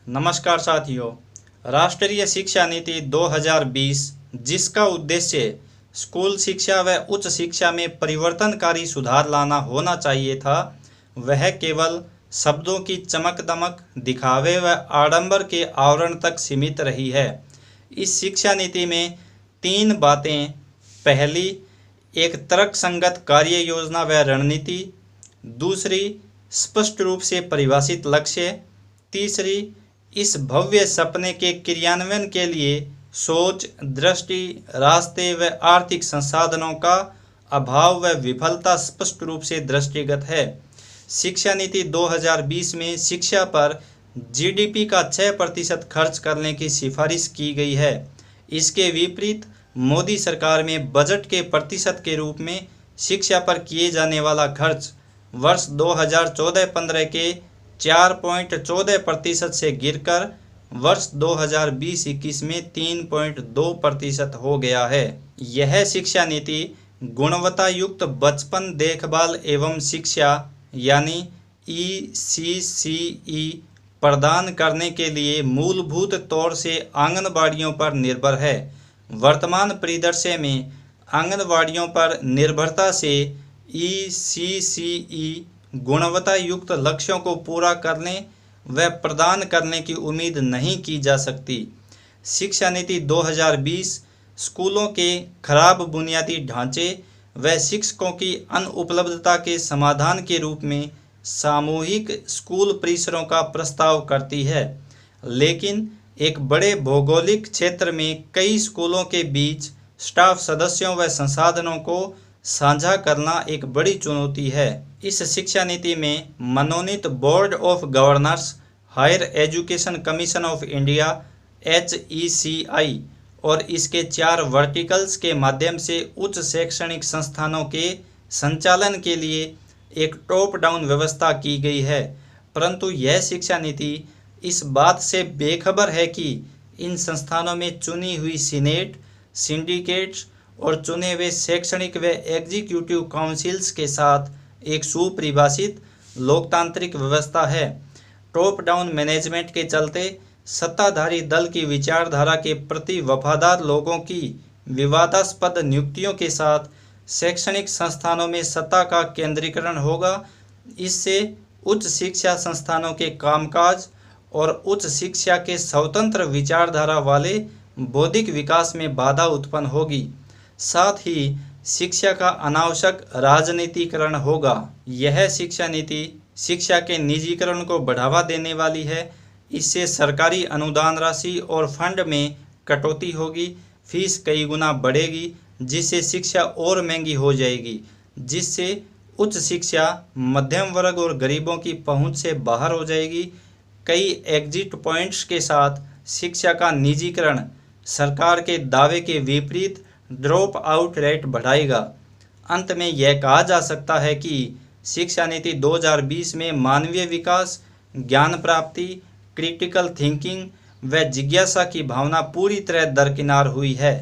नमस्कार साथियों। राष्ट्रीय शिक्षा नीति 2020 जिसका उद्देश्य स्कूल शिक्षा व उच्च शिक्षा में परिवर्तनकारी सुधार लाना होना चाहिए था, वह केवल शब्दों की चमक दमक, दिखावे व आडंबर के आवरण तक सीमित रही है। इस शिक्षा नीति में 3 बातें। पहली, एक तर्कसंगत कार्य योजना व रणनीति। दूसरी, स्पष्ट रूप से परिभाषित लक्ष्य। तीसरी, इस भव्य सपने के क्रियान्वयन के लिए सोच, दृष्टि, रास्ते व आर्थिक संसाधनों का अभाव व विफलता स्पष्ट रूप से दृष्टिगत है। शिक्षा नीति 2020 में शिक्षा पर जीडीपी का 6% खर्च करने की सिफारिश की गई है। इसके विपरीत मोदी सरकार में बजट के प्रतिशत के रूप में शिक्षा पर किए जाने वाला खर्च वर्ष 2014-15 के 4.14% से गिरकर वर्ष 2020-21 में 3.2% हो गया है। यह शिक्षा नीति गुणवत्ता युक्त बचपन देखभाल एवं शिक्षा यानी ECCE प्रदान करने के लिए मूलभूत तौर से आंगनबाड़ियों पर निर्भर है। वर्तमान परिदृश्य में आंगनबाड़ियों पर निर्भरता से ECCE गुणवत्ता युक्त लक्ष्यों को पूरा करने व प्रदान करने की उम्मीद नहीं की जा सकती। शिक्षा नीति 2020 स्कूलों के खराब बुनियादी ढांचे व शिक्षकों की अनुपलब्धता के समाधान के रूप में सामूहिक स्कूल परिसरों का प्रस्ताव करती है, लेकिन एक बड़े भौगोलिक क्षेत्र में कई स्कूलों के बीच स्टाफ सदस्यों व संसाधनों को साझा करना एक बड़ी चुनौती है। इस शिक्षा नीति में मनोनीत board of governors, higher education commission of India HECI और इसके 4 वर्टिकल्स के माध्यम से उच्च शैक्षणिक संस्थानों के संचालन के लिए एक टॉप डाउन व्यवस्था की गई है, परंतु यह शिक्षा नीति इस बात से बेखबर है कि इन संस्थानों में चुनी हुई सीनेट, सिंडिकेट्स और चुने हुए शैक्षणिक व एग्जीक्यूटिव काउंसिल्स के साथ एक सुपरिभाषित लोकतांत्रिक व्यवस्था है। टॉप डाउन मैनेजमेंट के चलते सत्ताधारी दल की विचारधारा के प्रति वफादार लोगों की विवादास्पद नियुक्तियों के साथ शैक्षणिक संस्थानों में सत्ता का केंद्रीकरण होगा। इससे उच्च शिक्षा संस्थानों के कामकाज और उच्च शिक्षा के स्वतंत्र विचारधारा वाले बौद्धिक विकास में बाधा उत्पन्न होगी। साथ ही शिक्षा का अनावश्यक राजनीतिकरण होगा। यह शिक्षा नीति शिक्षा के निजीकरण को बढ़ावा देने वाली है। इससे सरकारी अनुदान राशि और फंड में कटौती होगी, फीस कई गुना बढ़ेगी, जिससे शिक्षा और महंगी हो जाएगी, जिससे उच्च शिक्षा मध्यम वर्ग और गरीबों की पहुंच से बाहर हो जाएगी। कई एग्जिट पॉइंट्स के साथ शिक्षा का निजीकरण सरकार के दावे के विपरीत ड्रॉप आउट रेट बढ़ाएगा। अंत में यह कहा जा सकता है कि शिक्षा नीति 2020 में मानवीय विकास, ज्ञान प्राप्ति, क्रिटिकल थिंकिंग व जिज्ञासा की भावना पूरी तरह दरकिनार हुई है।